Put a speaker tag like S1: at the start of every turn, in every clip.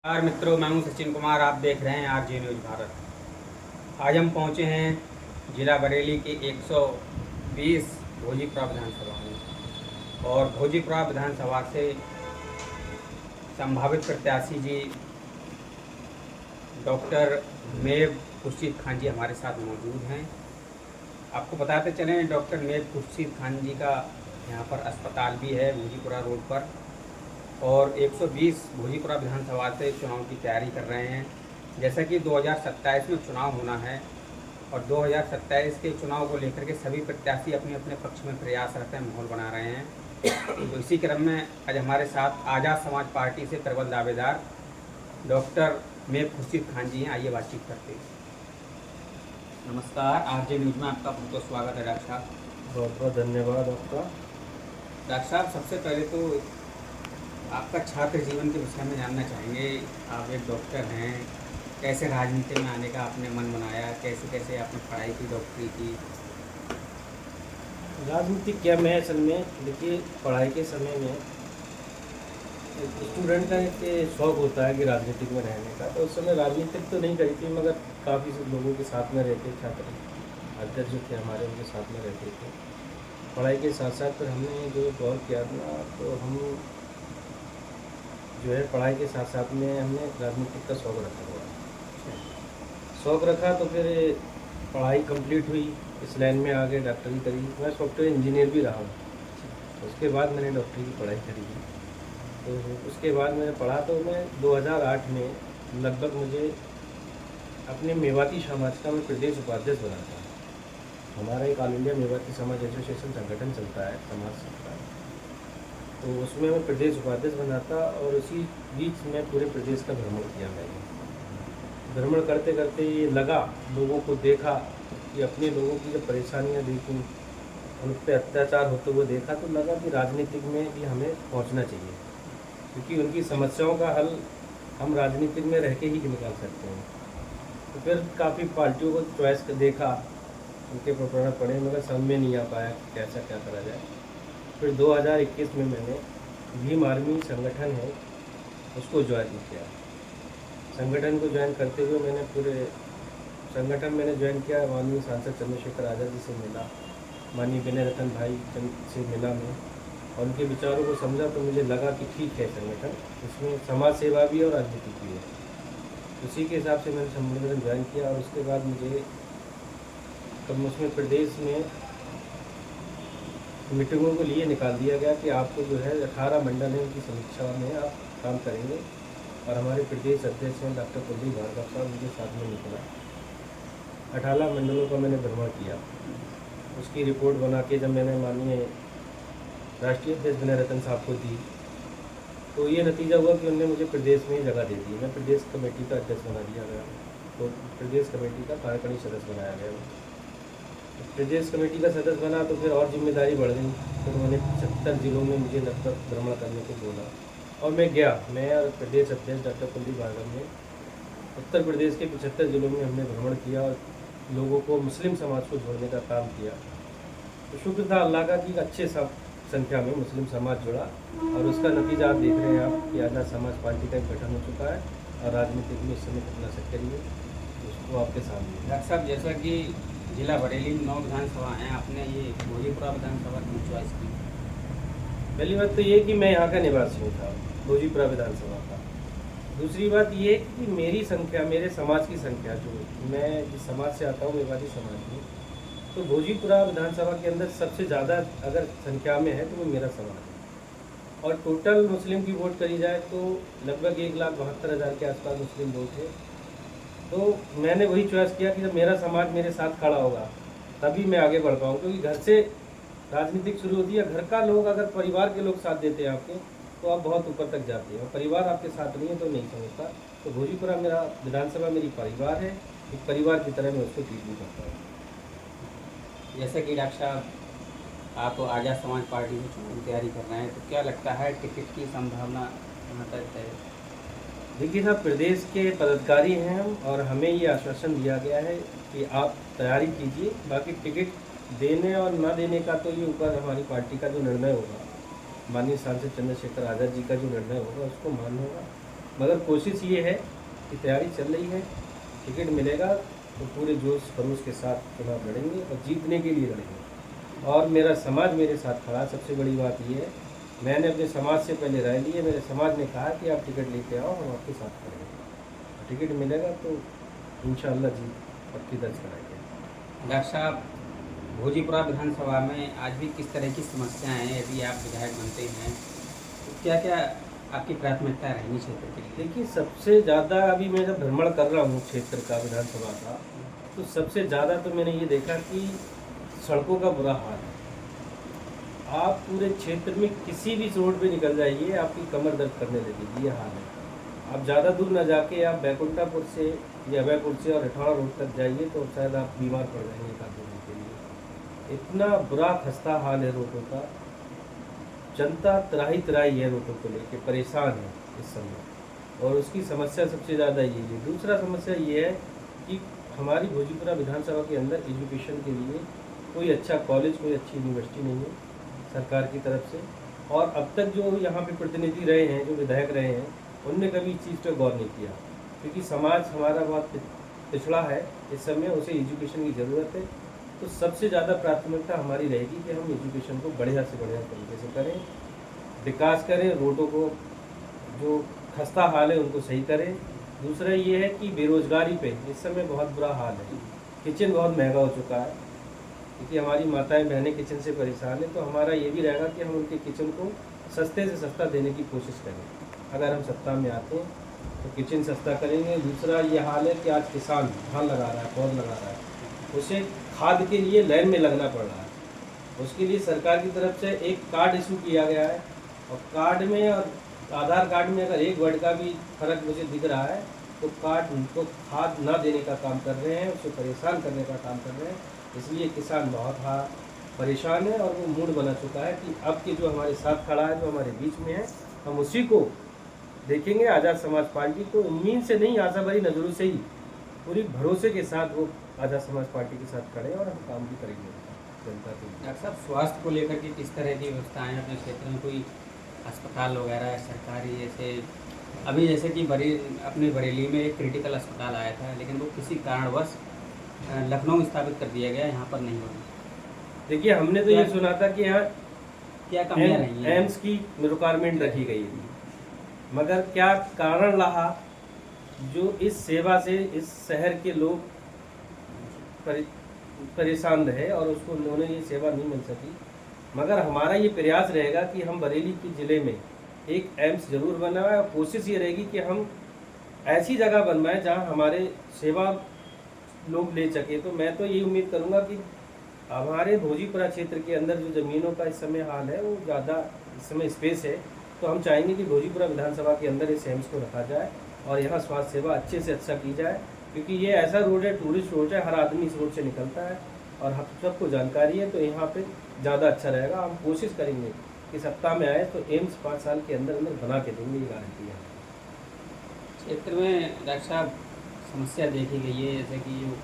S1: नमस्कार मित्रों, मैं हूं सचिन कुमार। आप देख रहे हैं आरजे न्यूज़ भारत। आज हम पहुंचे हैं जिला बरेली के 120 भोजीपुरा विधानसभा में और भोजीपुरा विधानसभा से संभावित प्रत्याशी जी डॉक्टर मेव खुर्शीद खान जी हमारे साथ मौजूद हैं। आपको बताते चलें, डॉक्टर मेव खुर्शीद खान जी का यहाँ पर अस्पताल भी है भोजीपुरा रोड पर और 120 भोजीपुरा विधानसभा से चुनाव की तैयारी कर रहे हैं। जैसा कि 2027 में चुनाव होना है और 2027 के चुनाव को लेकर के सभी प्रत्याशी अपने अपने पक्ष में प्रयासरत हैं, माहौल बना रहे हैं। तो इसी क्रम में आज हमारे साथ आज़ाद समाज पार्टी से प्रबल दावेदार डॉक्टर मेव खुर्शीद खान जी हैं। आइए बातचीत करते हैं। नमस्कार, आरजे न्यूज़ में आपका बहुत बहुत स्वागत है डॉक्टर साहब।
S2: बहुत बहुत धन्यवाद आपका।
S1: डॉक्टर साहब, सबसे पहले तो आपका छात्र जीवन के विषय में जानना चाहेंगे। आप एक डॉक्टर हैं, कैसे राजनीति में आने का आपने मन बनाया, कैसे कैसे आपने पढ़ाई की, डॉक्टरी की?
S2: राजनीति क्या मैं असल में देखिए, पढ़ाई के समय में स्टूडेंट का एक शौक़ होता है कि राजनीतिक में रहने का, तो उस समय राजनीतिक तो नहीं करी थी, मगर काफ़ी से लोगों के साथ में रहते, छात्र अध्यक्ष जो थे हमारे, उनके साथ में रहते थे। पढ़ाई के साथ साथ फिर हमने जो गौर किया ना, तो हम जो है पढ़ाई के साथ साथ में हमने राजनीतिक का शौक़ रखा हुआ। शौक़ रखा तो फिर पढ़ाई कंप्लीट हुई, इस लाइन में आगे डॉक्टरी करी। मैं सॉफ्टवेयर इंजीनियर भी रहा हूँ। उसके बाद मैंने डॉक्टरी की पढ़ाई करी। तो उसके बाद मैंने पढ़ा, तो मैं 2008 में लगभग मुझे अपने मेवाती समाज का मैं प्रदेश उपाध्यक्ष बना था। हमारा एक ऑल इंडिया मेवाती समाज एसोसिएशन संगठन चलता है, समाज चलता है, तो उसमें मैं प्रदेश उपाध्यक्ष बना था। और उसी बीच में पूरे प्रदेश का भ्रमण किया। मैंने भ्रमण करते करते ये लगा, लोगों को देखा कि अपने लोगों की जब परेशानियाँ देखी, उन पर अत्याचार होते हुए देखा, तो लगा कि राजनीतिक में भी हमें पहुंचना चाहिए, क्योंकि उनकी समस्याओं का हल हम राजनीतिक में रह के ही निकाल सकते हैं। तो फिर काफ़ी पार्टियों को चॉइस देखा, उनके प्रकरण पढ़े, मगर समझ में नहीं आ पाया कि कैसा क्या करा जाए। फिर 2021 में मैंने भीम आर्मी संगठन है उसको ज्वाइन किया। संगठन को ज्वाइन करते हुए मैंने पूरे संगठन मैंने ज्वाइन किया। माननीय सांसद चंद्रशेखर आज़ाद जी से मिला, माननीय विनय रतन भाई से मिला मैं, और उनके विचारों को समझा। तो मुझे लगा कि ठीक है, संगठन इसमें समाज सेवा भी है और राजनीति भी है। उसी के हिसाब से मैंने संगठन ज्वाइन किया। और उसके बाद मुझे कब उसमें प्रदेश में मीटिंगों के लिए निकाल दिया गया कि आपको जो है 18 मंडल है, उनकी समीक्षा में आप काम करेंगे। और हमारे प्रदेश अध्यक्ष हैं डॉक्टर कुलदीप भार्गव साहब, उनके साथ में निकला। 18 मंडलों का मैंने भ्रमण किया। उसकी रिपोर्ट बना के जब मैंने माननीय राष्ट्रीय अध्यक्ष विनय रतन साहब को दी, तो ये नतीजा हुआ कि उन्होंने मुझे प्रदेश में ही जगह दे दी। मैं प्रदेश कमेटी का अध्यक्ष बना दिया गया, तो प्रदेश कमेटी का कार्यकारिणी सदस्य बनाया गया। प्रदेश कमेटी का सदस्य बना तो फिर और जिम्मेदारी बढ़ गई। फिर उन्होंने 75 जिलों में मुझे लगभग भ्रमण करने को बोला, और मैं गया। मैं और प्रदेश अध्यक्ष डॉक्टर कुलदीप भार्गव ने उत्तर प्रदेश के 75 जिलों में हमने भ्रमण किया और लोगों को, मुस्लिम समाज को जोड़ने का काम किया। तो शुक्र था अल्लाह का कि अच्छे संख्या में मुस्लिम समाज जुड़ा, और उसका नतीजा आप देख रहे हैं आप कि आज़ाद समाज पार्टी का गठन हो चुका है और राजनीतिक में इस समय कितना सक्रिय है उसको आपके सामने।
S1: डॉक्टर साहब, जैसा कि जिला बरेली में 9 विधानसभा हैं, आपने ये भोजीपुरा विधानसभा क्यों चॉइस की?
S2: पहली बात तो ये कि मैं यहाँ का निवासी था, भोजीपुरा विधानसभा का। दूसरी बात ये कि मेरी संख्या, मेरे समाज की संख्या, जो मैं जिस समाज से आता हूँ, मेवाती समाज में, तो भोजीपुरा विधानसभा के अंदर सबसे ज़्यादा अगर संख्या में है तो वो मेरा समाज है। और टोटल मुस्लिम की वोट करी जाए तो लगभग 1,72,000 के आसपास मुस्लिम वोट है। तो मैंने वही चॉइस किया कि जब मेरा समाज मेरे साथ खड़ा होगा तभी मैं आगे बढ़ पाऊँ, क्योंकि घर से राजनीतिक शुरू होती है। घर का लोग, अगर परिवार के लोग साथ देते हैं आपके, तो आप बहुत ऊपर तक जाते हैं। और परिवार आपके साथ नहीं है तो नहीं समझता। तो भोजीपुरा मेरा विधानसभा मेरी परिवार है, एक परिवार की तरह मैं उसको ट्रीट भी करता हूँ।
S1: जैसा कि डॉक्टर साहब, आप आज़ाद समाज पार्टी से चुनाव की तैयारी कर रहे हैं, तो क्या लगता है टिकट की संभावना कहाँ तक है?
S2: देखिए साहब, प्रदेश के पदाधिकारी हैं हम, और हमें ये आश्वासन दिया गया है कि आप तैयारी कीजिए। बाकी टिकट देने और न देने का तो ये ऊपर हमारी पार्टी का जो निर्णय होगा, माननीय सांसद चंद्रशेखर आज़ाद जी का जो निर्णय होगा, उसको मान्य होगा। मगर कोशिश ये है कि तैयारी चल रही है, टिकट मिलेगा तो पूरे जोश खरोश के साथ चुनाव लड़ेंगे और जीतने के लिए लड़ेंगे। और मेरा समाज मेरे साथ खड़ा। सबसे बड़ी बात ये है, मैंने अपने समाज से पहले राय ली है। मेरे समाज ने कहा कि आप टिकट लेके आओ, हम आपके साथ खड़ेंगे। टिकट मिलेगा तो इंशाअल्लाह जीत पक्की दर्ज कराएंगे।
S1: डॉक्टर साहब, भोजीपुरा विधानसभा में आज भी किस तरह की समस्याएं हैं? यदि आप विधायक बनते हैं तो क्या क्या आपकी प्राथमिकता रहेंगी क्षेत्र के लिए?
S2: देखिए, सबसे ज़्यादा अभी मैं जब भ्रमण कर रहा हूँ क्षेत्र का, विधानसभा का, तो सबसे ज़्यादा तो मैंने ये देखा कि सड़कों का बुरा हाल है। आप पूरे क्षेत्र में किसी भी रोड पे निकल जाइए, आपकी कमर दर्द करने लगेगी, ये हाल है। आप ज़्यादा दूर ना जाके आप बैकुंठापुर से या अभयपुर से और अठाड़ा रोड तक जाइए तो शायद आप बीमार पड़ जाएंगे एक आध दिन के लिए। इतना बुरा खस्ता हाल है रोडों का। जनता त्राही त्राही है रोडों को लेके, परेशान है इस समय, और उसकी समस्या सबसे ज़्यादा यही है। दूसरा समस्या ये है कि हमारी भोजीपुरा विधानसभा के अंदर एजुकेशन के लिए कोई अच्छा कॉलेज, कोई अच्छी यूनिवर्सिटी नहीं है सरकार की तरफ से। और अब तक जो यहाँ पे प्रतिनिधि रहे हैं, जो विधायक रहे हैं, उनने कभी इस चीज़ पर गौर नहीं किया, क्योंकि समाज हमारा बहुत पिछड़ा है इस समय, उसे एजुकेशन की ज़रूरत है। तो सबसे ज़्यादा प्राथमिकता हमारी रहेगी कि हम एजुकेशन को बढ़िया से बढ़िया तरीके से करें, विकास करें, रोडों को जो खस्ता हाल है उनको सही करें। दूसरा ये है कि बेरोजगारी पे इस समय बहुत बुरा हाल है। किचन बहुत महंगा हो चुका है, क्योंकि हमारी माताएं बहनें किचन से परेशान हैं। तो हमारा ये भी रहेगा कि हम उनके किचन को सस्ते से सस्ता देने की कोशिश करें। अगर हम सत्ता में आते हैं तो किचन सस्ता करेंगे। दूसरा ये हाल है कि आज किसान धान लगा रहा है, पौध लगा रहा है, उसे खाद के लिए लाइन में लगना पड़ रहा है। उसके लिए सरकार की तरफ से एक कार्ड इशू किया गया है, और कार्ड में और आधार कार्ड में अगर एक वर्ड का भी फर्क मुझे दिख रहा है तो कार्ड उनको खाद ना देने का काम कर रहे हैं, उसे परेशान करने का काम कर रहे हैं। इसलिए किसान बहुत परेशान है, और वो मूड बना चुका है कि अब के जो हमारे साथ खड़ा है, जो हमारे बीच में है, हम उसी को देखेंगे। आज़ाद समाज पार्टी को उम्मीद से नहीं, आशा भरी नज़रों से ही, पूरी भरोसे के साथ वो आज़ाद समाज पार्टी के साथ खड़े हैं, और हम काम भी करेंगे जनता के लिए।
S1: डॉक्टर साहब, स्वास्थ्य को लेकर के किस तरह की व्यवस्थाएं अपने क्षेत्र में? कोई अस्पताल वगैरह सरकारी, जैसे अभी जैसे कि अपने बरेली में एक क्रिटिकल अस्पताल आया था, लेकिन वो किसी कारणवश लखनऊ स्थापित कर दिया गया, यहाँ पर नहीं होगा।
S2: देखिए, हमने तो ये सुना था कि यहाँ
S1: क्या कमियाँ रही हैं?
S2: एम्स की रिक्वायरमेंट रखी गई थी, मगर क्या कारण रहा जो इस सेवा से इस शहर के लोग परेशान रहे और उसको उन्होंने ये सेवा नहीं मिल सकी। मगर हमारा ये प्रयास रहेगा कि हम बरेली के ज़िले में एक एम्स जरूर बनवाएं, और कोशिश ये रहेगी कि हम ऐसी जगह बनवाएं जहां हमारे सेवा लोग ले सके। तो मैं तो ये उम्मीद करूंगा कि हमारे भोजीपुरा क्षेत्र के अंदर जो ज़मीनों का इस समय हाल है, वो ज़्यादा इस समय स्पेस है, तो हम चाहेंगे कि भोजीपुरा विधानसभा के अंदर इस एम्स को रखा जाए और यहाँ स्वास्थ्य सेवा अच्छे से अच्छा की जाए। क्योंकि ये ऐसा रोड है, टूरिस्ट रोड है, हर आदमी इस रोड से निकलता है और हम सबको जानकारी है, तो यहाँ पे ज़्यादा अच्छा रहेगा। हम कोशिश करेंगे कि सत्ता में आए तो एम्स 5 साल के अंदर अंदर बना के देंगे, ये गारंटी है।
S1: क्षेत्र में डॉक्टर साहब समस्या देखी गई है, जैसे कि जो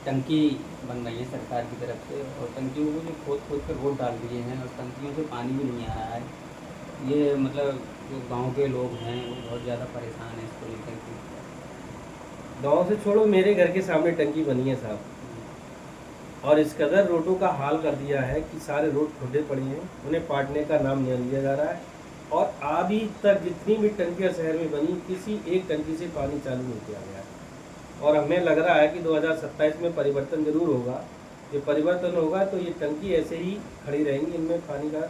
S1: टंकी बन रही है सरकार की तरफ से, और टंकियों को जो खोद कर रोड डाल दिए हैं, और टंकियों से पानी भी नहीं आ रहा है। ये मतलब जो गांव के लोग हैं वो बहुत ज़्यादा परेशान हैं इसको लेकर के।
S2: गाँव से छोड़ो, मेरे घर के सामने टंकी बनी है साहब, और इस कदर रोडों का हाल कर दिया है कि सारे रोड खुदे पड़े हैं, उन्हें पाटने का नाम नहीं लिया जा रहा है। और अभी तक जितनी भी टंकियाँ शहर में बनी, किसी एक टंकी से पानी चालू नहीं किया गया है। और हमें लग रहा है कि 2027 में परिवर्तन जरूर होगा। ये परिवर्तन होगा तो ये टंकी ऐसे ही खड़ी रहेंगी, इनमें पानी का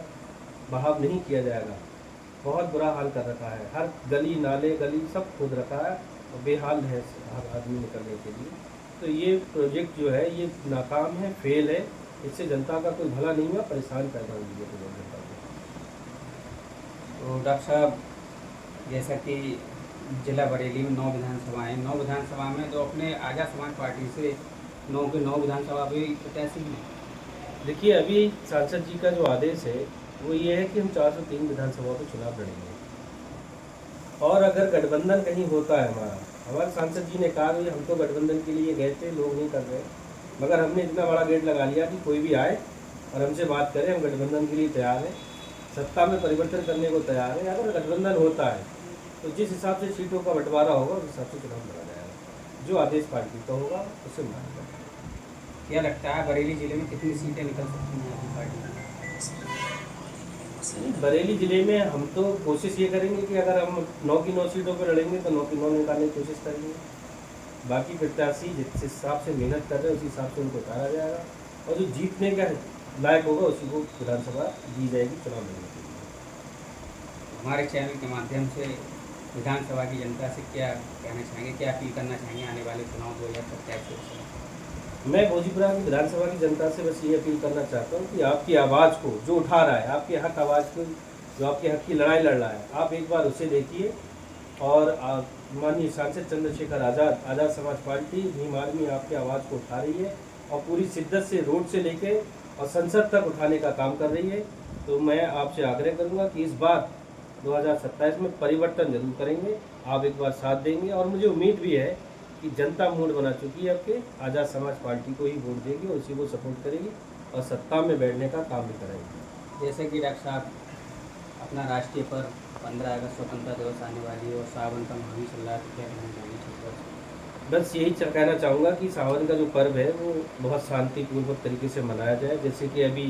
S2: बहाव नहीं किया जाएगा। बहुत बुरा हाल कर रखा है, हर गली नाले गली सब खोद रखा है, और बेहाल है हर आदमी निकलने के लिए। तो ये प्रोजेक्ट जो है ये नाकाम है, फेल है, इससे जनता का कोई भला नहीं हुआ, परेशान पैदा हुई है जनता को।
S1: तो डॉक्टर साहब, जैसा कि जिला बरेली में 9 विधानसभाएँ, 9 विधानसभा में तो अपने आज़ाद समाज पार्टी से 9 के 9 विधानसभा भी प्रत्याशी हैं।
S2: देखिए, अभी सांसद जी का जो आदेश है वो ये है कि हम 403 विधानसभाओं पर चुनाव लड़ेंगे, और अगर गठबंधन कहीं होता है हमारे सांसद जी ने कहा कि हम तो गठबंधन के लिए गए थे, लोग नहीं कर रहे, मगर हमने इतना बड़ा गेट लगा लिया कि कोई भी आए और हमसे बात करें, हम गठबंधन के लिए तैयार हैं, सत्ता में परिवर्तन करने को तैयार हैं। अगर गठबंधन होता है तो जिस हिसाब से सीटों का बंटवारा होगा उस हिसाब से चुनाव लड़ा जाएगा। जो आदेश पार्टी का होगा उसे मानेगा।
S1: क्या लगता है बरेली जिले में कितनी सीटें निकल सकती हैं आपकी पार्टी की?
S2: बरेली जिले में हम तो कोशिश ये करेंगे कि अगर हम 9 की 9 सीटों पर लड़ेंगे तो 9 की 9 निकालने की कोशिश करेंगे। बाकी प्रत्याशी जिस हिसाब से मेहनत कर रहे हैं उसी हिसाब से उनको उतारा जाएगा, और जो जीतने का लायक होगा उसी को विधानसभा दी जाएगी चुनाव लड़ने के लिए।
S1: हमारे चैनल के माध्यम से विधानसभा की जनता से क्या कहना चाहेंगे, क्या अपील करना चाहेंगे आने वाले चुनाव 2027 से?
S2: मैं भोजीपुरा की विधानसभा की जनता से बस ये अपील करना चाहता हूँ कि आपकी आवाज़ को जो उठा रहा है, आपके हक आवाज़ को जो आपके हक की लड़ाई लड़ रहा है, आप एक बार उसे देखिए। और माननीय सांसद चंद्रशेखर आज़ाद, आज़ाद समाज पार्टी, भीम आर्मी आपकी आवाज़ को उठा रही है और पूरी शिद्दत से रोड से लेके और संसद तक उठाने का काम कर रही है। तो मैं आपसे आग्रह करूँगा कि इस बार 2027 में परिवर्तन जरूर करेंगे, आप एक बार साथ देंगे। और मुझे उम्मीद भी है कि जनता मूड बना चुकी है आपके, आज़ाद समाज पार्टी को ही वोट देगी और उसी को सपोर्ट करेगी और सत्ता में बैठने का काम भी करेगी।
S1: जैसे कि डॉक्टर साहब अपना राष्ट्रीय पर्व 15 अगस्त स्वतंत्रता दिवस आने वाली है और सावन का माह भी चल रहा है, तो क्या कहना चाहेंगे छत्तीसगढ़?
S2: बस यही कहना चाहूँगा कि सावन का जो पर्व है वो बहुत शांतिपूर्वक तरीके से मनाया जाए। जैसे कि अभी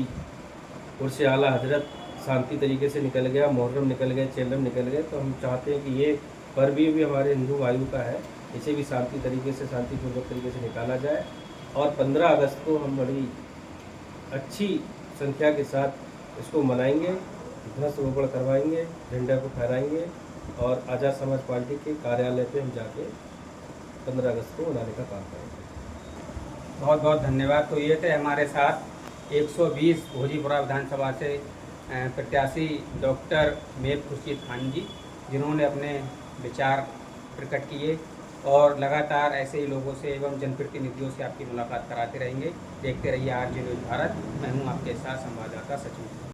S2: उर्स आला हजरत शांति तरीके से निकल गया, मुहर्रम निकल गया, चेलम निकल गए, तो हम चाहते हैं कि ये पर्व भी हमारे हिंदू वायु का है, इसे भी शांति तरीके से, शांतिपूर्वक तरीके से निकाला जाए। और 15 अगस्त को हम बड़ी अच्छी संख्या के साथ इसको मनाएंगे, ध्वस्त रोपण करवाएंगे, झंडा को फहराएंगे और आज़ाद समाज पार्टी के कार्यालय पे हम जाके 15 अगस्त को मनाने का काम करेंगे।
S1: बहुत बहुत धन्यवाद। तो ये थे हमारे साथ 120 भोजीपुरा विधानसभा से प्रत्याशी डॉक्टर मेव खुर्शीद खान जी, जिन्होंने अपने विचार प्रकट किए और लगातार ऐसे ही लोगों से एवं जनप्रतिनिधियों से आपकी मुलाकात कराते रहेंगे। देखते रहिए RJ न्यूज़ भारत। मैं हूँ आपके साथ संवाददाता सचिन।